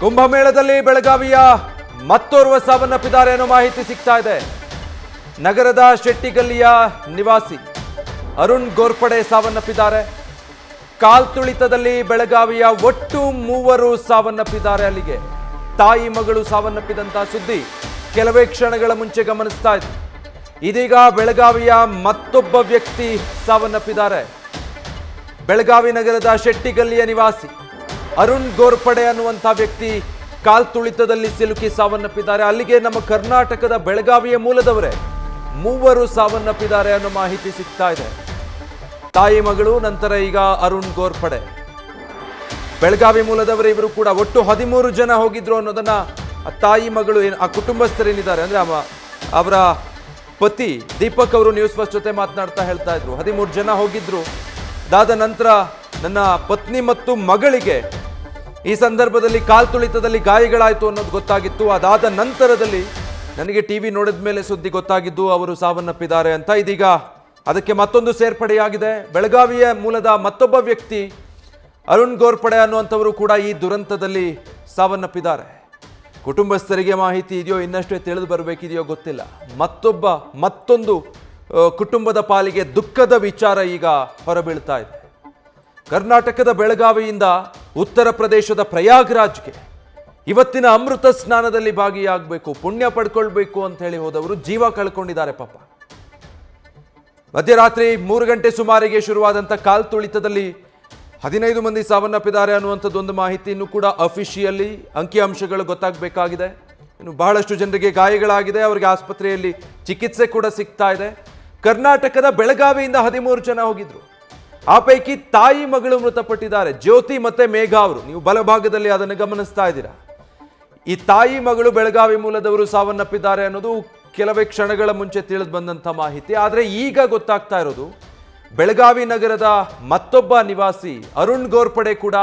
ಕುಂಭಮೇಳದಲ್ಲಿ ಬೆಳಗಾವಿಯ ಮತ್ತೋರ್ವ ಸಾವನ್ನಪ್ಪಿದ್ದಾರೆ ಅನ್ನೋ ಮಾಹಿತಿ ಸಿಗ್ತಾ ಇದೆ. ನಗರದ ಶೆಟ್ಟಿಗಲ್ಲಿಯ ನಿವಾಸಿ ಅರುಣ್ ಗೋರ್ಪಡೆ ಸಾವನ್ನಪ್ಪಿದ್ದಾರೆ. ಕಾಲ್ತುಳಿತದಲ್ಲಿ ಬೆಳಗಾವಿಯ ಒಟ್ಟು 3 ಸಾವನ್ನಪ್ಪಿದ್ದಾರೆ. ಅಲ್ಲಿಗೆ ತಾಯಿ ಮಗಳು ಸಾವನ್ನಪ್ಪಿದಂತಹ ಸುದ್ದಿ ಕೆಲವೇ ಕ್ಷಣಗಳ ಮುಂಚೆ ಗಮನಿಸ್ತಾ ಇತ್ತು. ಇದೀಗ ಬೆಳಗಾವಿಯ ಮತ್ತೊಬ್ಬ ವ್ಯಕ್ತಿ ಸಾವನ್ನಪ್ಪಿದ್ದಾರೆ. ಬೆಳಗಾವಿ ನಗರದ ಶೆಟ್ಟಿಗಲ್ಲಿಯ ನಿವಾಸಿ ಅರುಣ್ ಗೋರ್ಪಡೆ ಅನ್ನುವಂಥ ವ್ಯಕ್ತಿ ಕಾಲ್ತುಳಿತದಲ್ಲಿ ಸಿಲುಕಿ ಸಾವನ್ನಪ್ಪಿದ್ದಾರೆ. ಅಲ್ಲಿಗೆ ನಮ್ಮ ಕರ್ನಾಟಕದ ಬೆಳಗಾವಿಯ ಮೂಲದವರೇ 3 ಸಾವನ್ನಪ್ಪಿದ್ದಾರೆ ಅನ್ನೋ ಮಾಹಿತಿ ಸಿಗ್ತಾ ಇದೆ. ತಾಯಿ ಮಗಳು, ನಂತರ ಈಗ ಅರುಣ್ ಗೋರ್ಪಡೆ. ಬೆಳಗಾವಿ ಮೂಲದವರು ಇವರು ಕೂಡ ಒಟ್ಟು 13 ಜನ ಹೋಗಿದ್ರು ಅನ್ನೋದನ್ನ ತಾಯಿ ಮಗಳು ಆ ಕುಟುಂಬಸ್ಥರೇನಿದ್ದಾರೆ ಅಂದ್ರೆ ಅವರ ಪತಿ ದೀಪಕ್ ಅವರು ನ್ಯೂಸ್ ಫಸ್ಟ್ ಜೊತೆ ಮಾತನಾಡ್ತಾ ಹೇಳ್ತಾ ಇದ್ರು. 13 ಜನ ಹೋಗಿದ್ರು. ಅದಾದ ನಂತರ ನನ್ನ ಪತ್ನಿ ಮತ್ತು ಮಗಳಿಗೆ ಈ ಸಂದರ್ಭದಲ್ಲಿ ಕಾಲ್ತುಳಿತದಲ್ಲಿ ಗಾಯಗಳಾಯಿತು ಅನ್ನೋದು ಗೊತ್ತಾಗಿತ್ತು. ಅದಾದ ನಂತರದಲ್ಲಿ ನನಗೆ ಟಿವಿ ನೋಡಿದ ಮೇಲೆ ಸುದ್ದಿ ಗೊತ್ತಾಗಿದ್ದು ಅವರು ಸಾವನ್ನಪ್ಪಿದ್ದಾರೆ ಅಂತ. ಇದೀಗ ಅದಕ್ಕೆ ಮತ್ತೊಂದು ಸೇರ್ಪಡೆಯಾಗಿದೆ. ಬೆಳಗಾವಿಯ ಮೂಲದ ಮತ್ತೊಬ್ಬ ವ್ಯಕ್ತಿ ಅರುಣ್ ಗೋರ್ಪಡೆ ಅನ್ನುವಂಥವರು ಕೂಡ ಈ ದುರಂತದಲ್ಲಿ ಸಾವನ್ನಪ್ಪಿದ್ದಾರೆ. ಕುಟುಂಬಸ್ಥರಿಗೆ ಮಾಹಿತಿ ಇದೆಯೋ, ಇನ್ನಷ್ಟೇ ತಿಳಿದು ಬರಬೇಕಿದೆಯೋ ಗೊತ್ತಿಲ್ಲ. ಮತ್ತೊಂದು ಕುಟುಂಬದ ಪಾಲಿಗೆ ದುಃಖದ ವಿಚಾರ ಈಗ ಹೊರಬೀಳ್ತಾ ಇದೆ. ಕರ್ನಾಟಕದ ಬೆಳಗಾವಿಯಿಂದ ಉತ್ತರ ಪ್ರದೇಶದ ಪ್ರಯಾಗ್ರಾಜ್ಗೆ ಇವತ್ತಿನ ಅಮೃತ ಸ್ನಾನದಲ್ಲಿ ಭಾಗಿಯಾಗಬೇಕು, ಪುಣ್ಯ ಪಡ್ಕೊಳ್ಬೇಕು ಅಂತ ಹೇಳಿ ಹೋದವರು ಜೀವ ಕಳ್ಕೊಂಡಿದ್ದಾರೆ ಪಾಪ. ಮಧ್ಯರಾತ್ರಿ 3 ಗಂಟೆ ಸುಮಾರಿಗೆ ಶುರುವಾದಂಥ ಕಾಲ್ತುಳಿತದಲ್ಲಿ 15 ಮಂದಿ ಸಾವನ್ನಪ್ಪಿದ್ದಾರೆ ಅನ್ನುವಂಥದ್ದೊಂದು ಮಾಹಿತಿ ಇನ್ನೂ ಕೂಡ ಅಫಿಷಿಯಲಿ ಅಂಕಿಅಂಶಗಳು ಗೊತ್ತಾಗಬೇಕಾಗಿದೆ. ಇನ್ನು ಬಹಳಷ್ಟು ಜನರಿಗೆ ಗಾಯಗಳಾಗಿದೆ, ಅವರಿಗೆ ಆಸ್ಪತ್ರೆಯಲ್ಲಿ ಚಿಕಿತ್ಸೆ ಕೂಡ ಸಿಗ್ತಾ ಇದೆ. ಕರ್ನಾಟಕದ ಬೆಳಗಾವಿಯಿಂದ 13 ಜನ ಹೋಗಿದ್ರು. ಆ ಪೈಕಿ ತಾಯಿ ಮಗಳು ಮೃತಪಟ್ಟಿದ್ದಾರೆ, ಜ್ಯೋತಿ ಮತ್ತೆ ಮೇಘ ಅವರು. ನೀವು ಬಲಭಾಗದಲ್ಲಿ ಅದನ್ನು ಗಮನಿಸ್ತಾ ಇದ್ದೀರಾ. ಈ ತಾಯಿ ಮಗಳು ಬೆಳಗಾವಿ ಮೂಲದವರು ಸಾವನ್ನಪ್ಪಿದ್ದಾರೆ ಅನ್ನೋದು ಕೆಲವೇ ಕ್ಷಣಗಳ ಮುಂಚೆ ತಿಳಿದು ಬಂದಂಥ ಮಾಹಿತಿ. ಆದರೆ ಈಗ ಗೊತ್ತಾಗ್ತಾ ಇರೋದು ಬೆಳಗಾವಿ ನಗರದ ಮತ್ತೊಬ್ಬ ನಿವಾಸಿ ಅರುಣ್ ಗೋರ್ಪಡೆ ಕೂಡ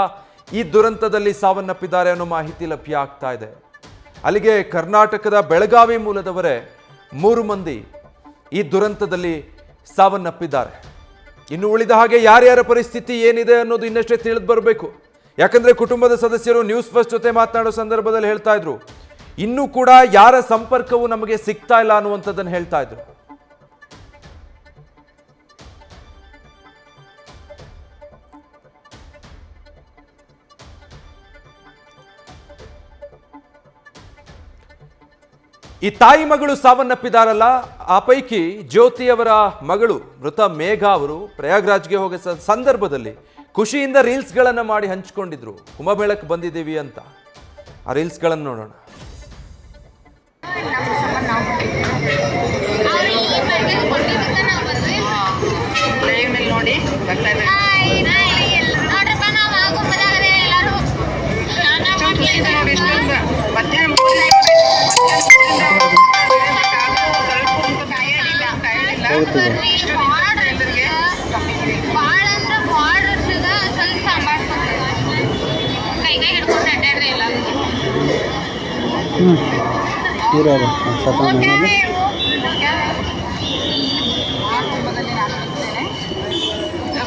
ಈ ದುರಂತದಲ್ಲಿ ಸಾವನ್ನಪ್ಪಿದ್ದಾರೆ ಅನ್ನೋ ಮಾಹಿತಿ ಲಭ್ಯ ಆಗ್ತಾ ಇದೆ. ಅಲ್ಲಿಗೆ ಕರ್ನಾಟಕದ ಬೆಳಗಾವಿ ಮೂಲದವರೇ 3 ಮಂದಿ ಈ ದುರಂತದಲ್ಲಿ ಸಾವನ್ನಪ್ಪಿದ್ದಾರೆ. ಇನ್ನು ಉಳಿದ ಹಾಗೆ ಯಾರ್ಯಾರ ಪರಿಸ್ಥಿತಿ ಏನಿದೆ ಅನ್ನೋದು ಇನ್ನಷ್ಟೇ ತಿಳಿದು ಬರಬೇಕು. ಯಾಕಂದ್ರೆ ಕುಟುಂಬದ ಸದಸ್ಯರು ನ್ಯೂಸ್ ಫಸ್ಟ್ ಜೊತೆ ಮಾತನಾಡೋ ಸಂದರ್ಭದಲ್ಲಿ ಹೇಳ್ತಾ ಇದ್ರು, ಇನ್ನೂ ಕೂಡ ಯಾರ ಸಂಪರ್ಕವೂ ನಮಗೆ ಸಿಗ್ತಾ ಇಲ್ಲ ಅನ್ನುವಂಥದ್ದನ್ನು ಹೇಳ್ತಾ ಇದ್ರು. ಈ ತಾಯಿ ಮಗಳು ಸಾವನ್ನಪ್ಪಿದಾರಲ್ಲ, ಆ ಪೈಕಿ ಜ್ಯೋತಿಯವರ ಮಗಳು ಮೃತ ಮೇಘ ಅವರು ಪ್ರಯಾಗ್ರಾಜ್ಗೆ ಹೋಗೋ ಸಂದರ್ಭದಲ್ಲಿ ಖುಷಿಯಿಂದ ರೀಲ್ಸ್ಗಳನ್ನು ಮಾಡಿ ಹಂಚಿಕೊಂಡಿದ್ರು. ಕುಂಭಮೇಳಕ್ಕೆ ಬಂದಿದ್ದೀವಿ ಅಂತ. ಆ ರೀಲ್ಸ್ಗಳನ್ನು ನೋಡೋಣ.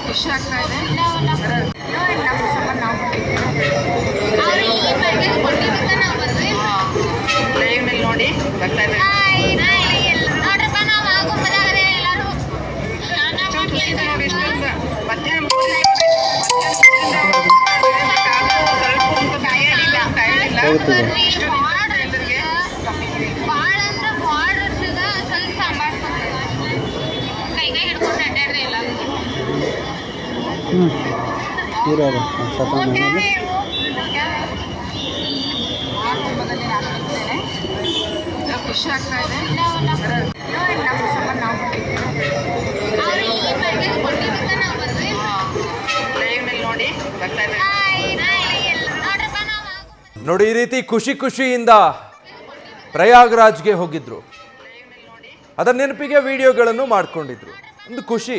ಖುಷಿ ಆಗ್ತಾ ಇದೆ. ನೋಡಿ ಬರ್ತಾ ಇದೆ. ಖುಷಿ ಆಗ್ತಾ ಇದೆ. ನೋಡಿ, ಈ ರೀತಿ ಖುಷಿಯಿಂದ ಪ್ರಯಾಗ್ರಾಜ್ಗೆ ಹೋಗಿದ್ರು. ಅದರ ನೆನಪಿಗೆ ವಿಡಿಯೋಗಳನ್ನು ಮಾಡ್ಕೊಂಡಿದ್ರು. ಒಂದು ಖುಷಿ.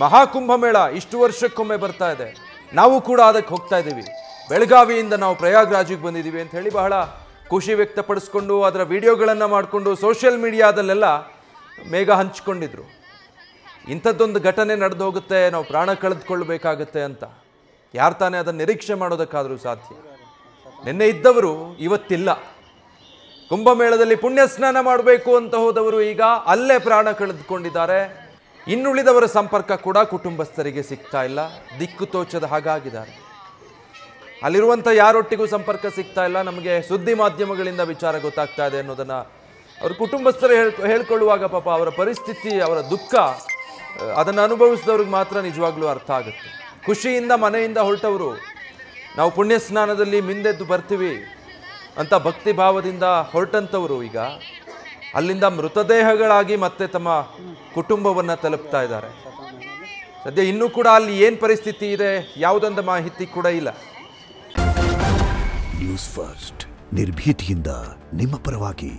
ಮಹಾಕುಂಭಮೇಳ ಇಷ್ಟು ವರ್ಷಕ್ಕೊಮ್ಮೆ ಬರ್ತಾ ಇದೆ, ನಾವು ಕೂಡ ಅದಕ್ಕೆ ಹೋಗ್ತಾ ಇದ್ದೀವಿ, ಬೆಳಗಾವಿಯಿಂದ ನಾವು ಪ್ರಯಾಗ್ರಾಜ್ಗೆ ಬಂದಿದ್ದೀವಿ ಅಂತ ಹೇಳಿ ಬಹಳ ಖುಷಿ ವ್ಯಕ್ತಪಡಿಸ್ಕೊಂಡು ಅದರ ವಿಡಿಯೋಗಳನ್ನು ಮಾಡಿಕೊಂಡು ಸೋಷಿಯಲ್ ಮೀಡಿಯಾದಲ್ಲೆಲ್ಲ ಮೇಘ ಹಂಚಿಕೊಂಡಿದ್ರು. ಇಂಥದ್ದೊಂದು ಘಟನೆ ನಡೆದು ಹೋಗುತ್ತೆ, ನಾವು ಪ್ರಾಣ ಕಳೆದುಕೊಳ್ಳಬೇಕಾಗತ್ತೆ ಅಂತ ಯಾರು ತಾನೇ ಅದನ್ನು ನಿರೀಕ್ಷೆ ಮಾಡೋದಕ್ಕಾದರೂ ಸಾಧ್ಯ. ನಿನ್ನೆ ಇದ್ದವರು ಇವತ್ತಿಲ್ಲ. ಕುಂಭಮೇಳದಲ್ಲಿ ಪುಣ್ಯ ಸ್ನಾನ ಮಾಡಬೇಕು ಅಂತ ಹೋದವರು ಈಗ ಅಲ್ಲೇ ಪ್ರಾಣ ಕಳೆದುಕೊಂಡಿದ್ದಾರೆ. ಇನ್ನುಳಿದವರ ಸಂಪರ್ಕ ಕೂಡ ಕುಟುಂಬಸ್ಥರಿಗೆ ಸಿಗ್ತಾ ಇಲ್ಲ. ದಿಕ್ಕು ತೋಚದ ಹಾಗಾಗಿದ್ದಾರೆ. ಅಲ್ಲಿರುವಂಥ ಯಾರೊಟ್ಟಿಗೂ ಸಂಪರ್ಕ ಸಿಗ್ತಾ ಇಲ್ಲ. ನಮಗೆ ಸುದ್ದಿ ಮಾಧ್ಯಮಗಳಿಂದ ವಿಚಾರ ಗೊತ್ತಾಗ್ತಾ ಇದೆ ಅನ್ನೋದನ್ನು ಅವ್ರ ಕುಟುಂಬಸ್ಥರು ಹೇಳ್ಕೊಳ್ಳುವಾಗ ಪಾಪ ಅವರ ಪರಿಸ್ಥಿತಿ, ಅವರ ದುಃಖ ಅದನ್ನು ಅನುಭವಿಸಿದವ್ರಿಗೆ ಮಾತ್ರ ನಿಜವಾಗ್ಲೂ ಅರ್ಥ ಆಗುತ್ತೆ. ಖುಷಿಯಿಂದ ಮನೆಯಿಂದ ಹೊರಟವರು ನಾವು ಪುಣ್ಯ ಸ್ನಾನದಲ್ಲಿ ಮಿಂದೆದ್ದು ಬರ್ತೀವಿ ಅಂತ ಭಕ್ತಿ ಭಾವದಿಂದ ಹೊರಟಂಥವರು ಈಗ ಅಲ್ಲಿಂದ ಮೃತದೇಹಗಳಾಗಿ ಮತ್ತೆ ತಮ್ಮ ಕುಟುಂಬವನ್ನು ತಲುಪ್ತಾ ಇದ್ದಾರೆ. ಸದ್ಯ ಇನ್ನೂ ಕೂಡ ಅಲ್ಲಿ ಏನು ಪರಿಸ್ಥಿತಿ ಇದೆ ಯಾವುದೊಂದು ಮಾಹಿತಿ ಕೂಡ ಇಲ್ಲ. ನ್ಯೂಸ್ ಫಸ್ಟ್ ನಿರ್ಭೀತಿಯಿಂದ ನಿಮ್ಮ ಪರವಾಗಿ.